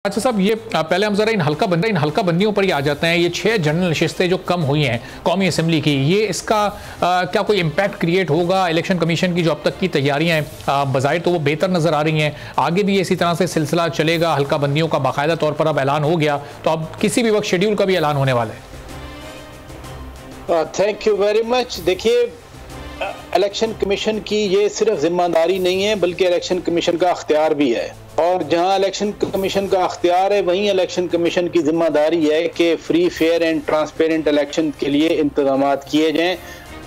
अच्छा साहब, ये पहले हम जरा इन हल्का बंदियों पर ही आ जाते हैं। ये 6 जनरल नशिस्तें जो कम हुई हैं कौमी असम्बली की, ये इसका क्या कोई इम्पैक्ट क्रिएट होगा? इलेक्शन कमीशन की जो अब तक की तैयारियां हैं बज़ाहिर तो वो बेहतर नज़र आ रही हैं, आगे भी इसी तरह से सिलसिला चलेगा? हल्का बंदियों का बाकायदा तौर पर अब ऐलान हो गया, तो अब किसी भी वक्त शेड्यूल का भी ऐलान होने वाला है। Thank you very much. देखिए, इलेक्शन कमीशन की ये सिर्फ जिम्मेदारी नहीं है बल्कि इलेक्शन कमीशन का अख्तियार भी है, और जहां इलेक्शन कमीशन का अख्तियार है वहीं इलेक्शन कमीशन की जिम्मेदारी है कि free fair and transparent election के लिए इंतजाम किए जाएं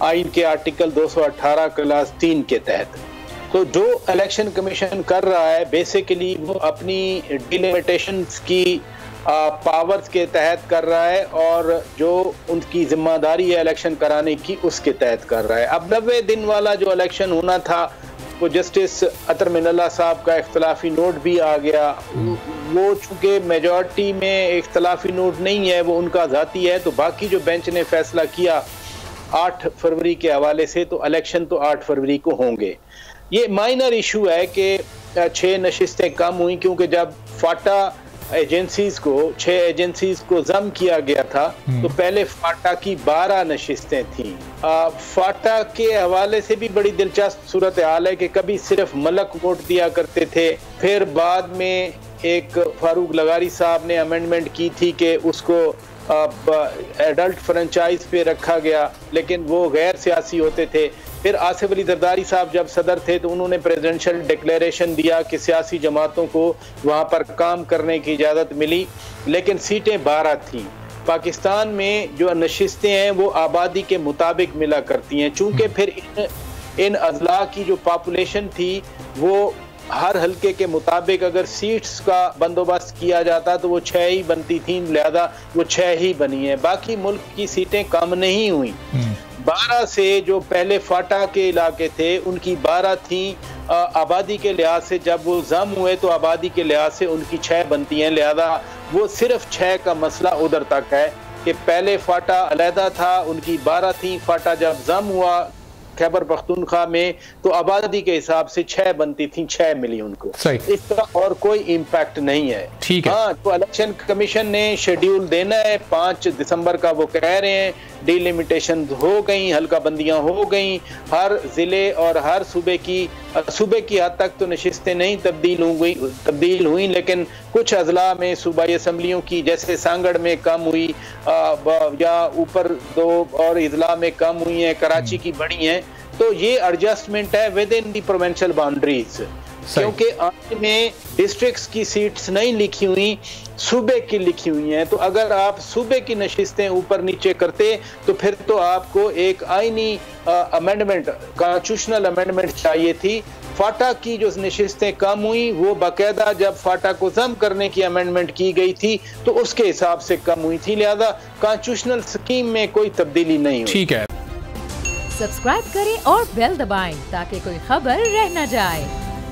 आइन के आर्टिकल 218 क्लास 3 के तहत। तो जो इलेक्शन कमीशन कर रहा है बेसिकली वो अपनी डिलिमिटेशंस की पावर्स के तहत कर रहा है, और जो उनकी जिम्मेदारी है इलेक्शन कराने की उसके तहत कर रहा है। अब 90 दिन वाला जो इलेक्शन होना था वो जस्टिस अतर मिनल्ला साहब का इख्तलाफी नोट भी आ गया। वो चूंकि मेजॉरिटी में इख्तलाफी नोट नहीं है, वो उनका ज़ाती है, तो बाकी जो बेंच ने फैसला किया 8 फरवरी के हवाले से, तो इलेक्शन तो 8 फरवरी को होंगे। ये माइनर इशू है कि 6 नशिस्तें कम हुई, क्योंकि जब फाटा एजेंसीज को 6 एजेंसीज को जम किया गया था तो पहले फाटा की 12 नशिस्तें थी। फाटा के हवाले से भी बड़ी दिलचस्प सूरत हाल है कि कभी सिर्फ मलक वोट दिया करते थे, फिर बाद में एक फारूक लगारी साहब ने अमेंडमेंट की थी कि उसको एडल्ट फ्रेंचाइज पे रखा गया, लेकिन वो गैर सियासी होते थे। फिर आसिफ अली जरदारी साहब जब सदर थे तो उन्होंने प्रेसिडेंशियल डिक्लेरेशन दिया कि सियासी जमातों को वहाँ पर काम करने की इजाज़त मिली, लेकिन सीटें 12 थीं। पाकिस्तान में जो नशिस्तें हैं वो आबादी के मुताबिक मिला करती हैं, चूँकि फिर इन अजला की जो पॉपुलेशन थी वो हर हल्के के मुताबिक अगर सीट्स का बंदोबस्त किया जाता तो वो 6 ही बनती थी, लिहाजा वो 6 ही बनी है, बाकी मुल्क की सीटें कम नहीं हुई। 12 से जो पहले फाटा के इलाके थे उनकी 12 थी, आबादी के लिहाज से जब वो जम हुए तो आबादी के लिहाज से उनकी 6 बनती हैं, लिहाजा वो सिर्फ 6 का मसला उधर तक है कि पहले फाटा अलहदा था, उनकी 12 थी, फाटा जब जम हुआ खैबर पख्तूनख्वा में तो आबादी के हिसाब से 6 बनती थी, 6 मिली उनको। इस तरह और कोई इम्पैक्ट नहीं है। ठीक है। हाँ, तो इलेक्शन कमीशन ने शेड्यूल देना है 5 दिसंबर का, वो कह रहे हैं डिलिमिटेशन हो गई, हल्का बंदियां हो गई, हर जिले और हर सूबे की हद तक तो नशिस्तें नहीं तब्दील हुई, लेकिन कुछ अजला में सूबाई असम्बलियों की जैसे सांगड़ में कम हुई, या ऊपर 2 और इजला में कम हुई हैं, कराची की बड़ी हैं, तो ये एडजस्टमेंट है with in the provincial boundaries, क्योंकि आइन में डिस्ट्रिक्ट्स की सीट्स नहीं लिखी हुई, सूबे की लिखी हुई हैं। तो अगर आप सूबे की नशिस्तें ऊपर नीचे करते तो फिर तो आपको एक आइनी अमेंडमेंट, कॉन्स्टिट्यूशनल अमेंडमेंट चाहिए थी। फाटा की जो नशिस्तें कम हुई वो बाकायदा जब फाटा को जम करने की अमेंडमेंट की गई थी तो उसके हिसाब से कम हुई थी, लिहाजा कॉन्स्टिट्यूशनल स्कीम में कोई तब्दीली नहीं हुई। ठीक है। सब्सक्राइब करें और बेल दबाएं ताकि कोई खबर रह न जाए।